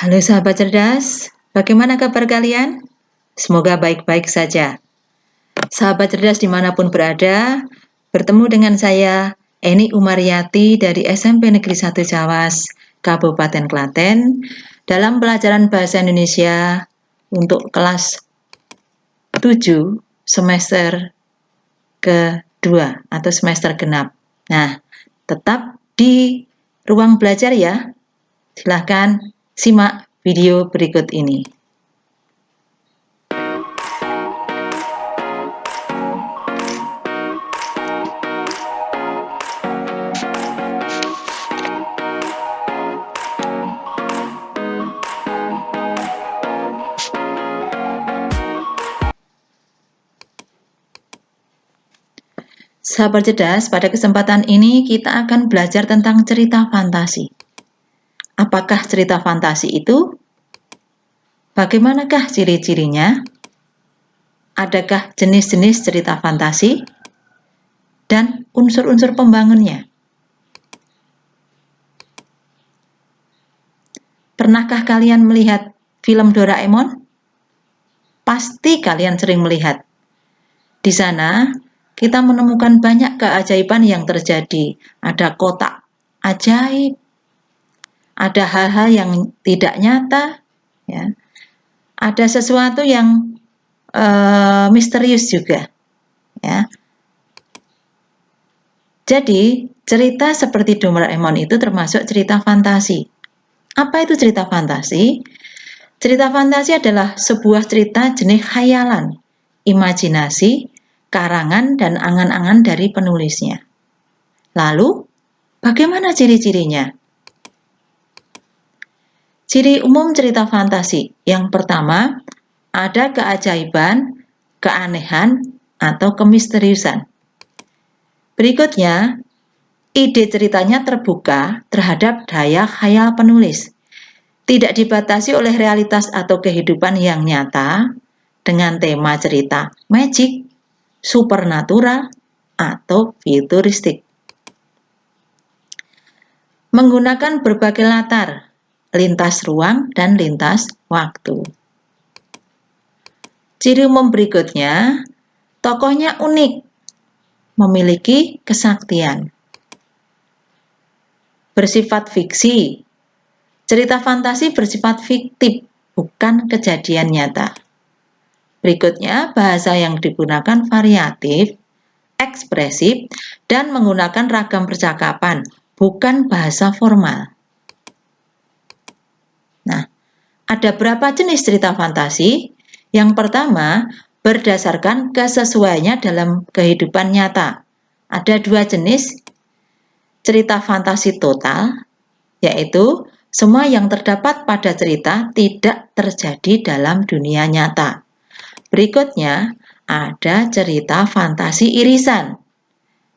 Halo sahabat cerdas, bagaimana kabar kalian? Semoga baik-baik saja. Sahabat cerdas dimanapun berada, bertemu dengan saya, Eni Umaryati dari SMP Negeri 1 Cawas, Kabupaten Klaten, dalam pelajaran Bahasa Indonesia untuk kelas 7 semester kedua atau semester genap. Nah, tetap di ruang belajar ya. Silahkan simak video berikut ini. Sahabat cerdas, pada kesempatan ini kita akan belajar tentang cerita fantasi. Apakah cerita fantasi itu? Bagaimanakah ciri-cirinya? Adakah jenis-jenis cerita fantasi? Dan unsur-unsur pembangunnya? Pernahkah kalian melihat film Doraemon? Pasti kalian sering melihat. Di sana, kita menemukan banyak keajaiban yang terjadi. Ada kotak ajaib, ada hal-hal yang tidak nyata, ya. Ada sesuatu yang misterius juga, ya. Jadi, cerita seperti Doraemon itu termasuk cerita fantasi. Apa itu cerita fantasi? Cerita fantasi adalah sebuah cerita jenis khayalan, imajinasi, karangan, dan angan-angan dari penulisnya. Lalu, bagaimana ciri-cirinya? Ciri umum cerita fantasi. Yang pertama, ada keajaiban, keanehan, atau kemisteriusan. Berikutnya, ide ceritanya terbuka terhadap daya khayal penulis. Tidak dibatasi oleh realitas atau kehidupan yang nyata dengan tema cerita magic, supernatural, atau futuristik. Menggunakan berbagai latar, lintas ruang dan lintas waktu. Ciri umum berikutnya, tokohnya unik, memiliki kesaktian. Bersifat fiksi. Cerita fantasi bersifat fiktif, bukan kejadian nyata. Berikutnya, bahasa yang digunakan variatif, ekspresif, dan menggunakan ragam percakapan, bukan bahasa formal. Nah, ada berapa jenis cerita fantasi? Yang pertama, berdasarkan kesesuaiannya dalam kehidupan nyata. Ada dua jenis cerita fantasi total, yaitu semua yang terdapat pada cerita tidak terjadi dalam dunia nyata. Berikutnya, ada cerita fantasi irisan,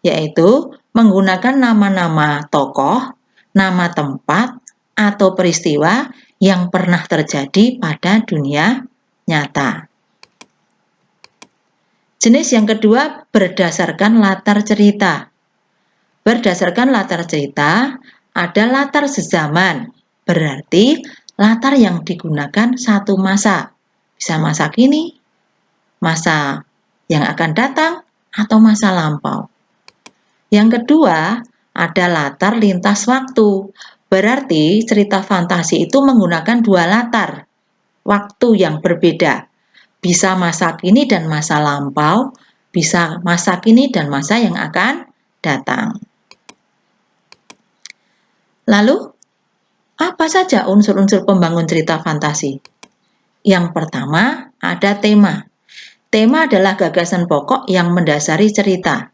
yaitu menggunakan nama-nama tokoh, nama tempat, atau peristiwa yang pernah terjadi pada dunia nyata. Jenis yang kedua berdasarkan latar cerita. Berdasarkan latar cerita, ada latar sezaman, berarti latar yang digunakan satu masa. Bisa masa kini, masa yang akan datang, atau masa lampau. Yang kedua, ada latar lintas waktu. Berarti cerita fantasi itu menggunakan dua latar waktu yang berbeda. Bisa masa kini dan masa lampau, bisa masa kini dan masa yang akan datang. Lalu, apa saja unsur-unsur pembangun cerita fantasi? Yang pertama, ada tema. Tema adalah gagasan pokok yang mendasari cerita.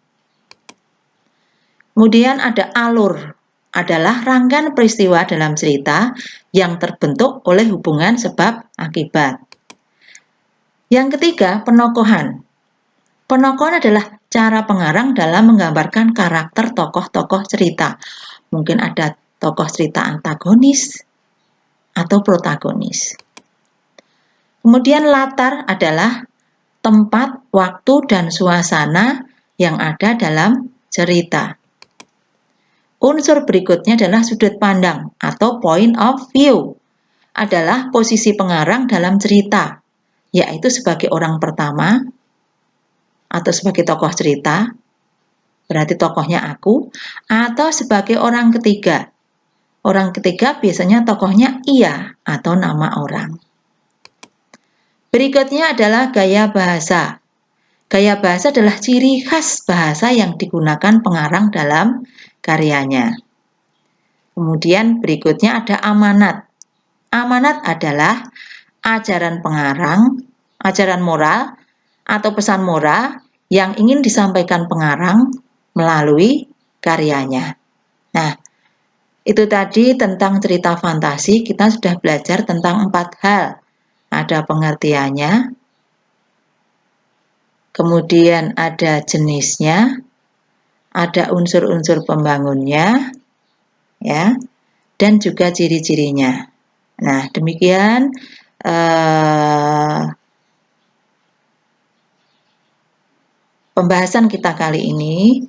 Kemudian ada alur, adalah rangkaian peristiwa dalam cerita yang terbentuk oleh hubungan sebab akibat. Yang ketiga, penokohan. Penokohan adalah cara pengarang dalam menggambarkan karakter tokoh-tokoh cerita. Mungkin ada tokoh cerita antagonis atau protagonis. Kemudian latar adalah tempat, waktu, dan suasana yang ada dalam cerita. Unsur berikutnya adalah sudut pandang atau point of view. adalah posisi pengarang dalam cerita, yaitu sebagai orang pertama atau sebagai tokoh cerita, berarti tokohnya aku, atau sebagai orang ketiga. Orang ketiga biasanya tokohnya ia atau nama orang. Berikutnya adalah gaya bahasa. Gaya bahasa adalah ciri khas bahasa yang digunakan pengarang dalam karyanya. Kemudian berikutnya ada amanat. Amanat adalah ajaran pengarang, ajaran moral atau pesan moral yang ingin disampaikan pengarang melalui karyanya. Nah, itu tadi tentang cerita fantasi. Kita sudah belajar tentang 4 hal. Ada pengertiannya, kemudian ada jenisnya, ada unsur-unsur pembangunnya, ya, dan juga ciri-cirinya. Nah, demikian pembahasan kita kali ini.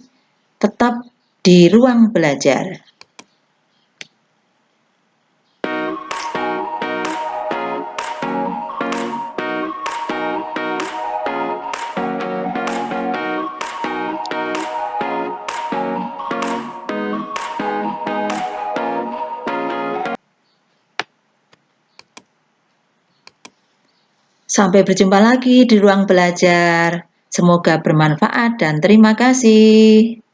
Tetap di ruang belajar. Sampai berjumpa lagi di ruang belajar. Semoga bermanfaat dan terima kasih.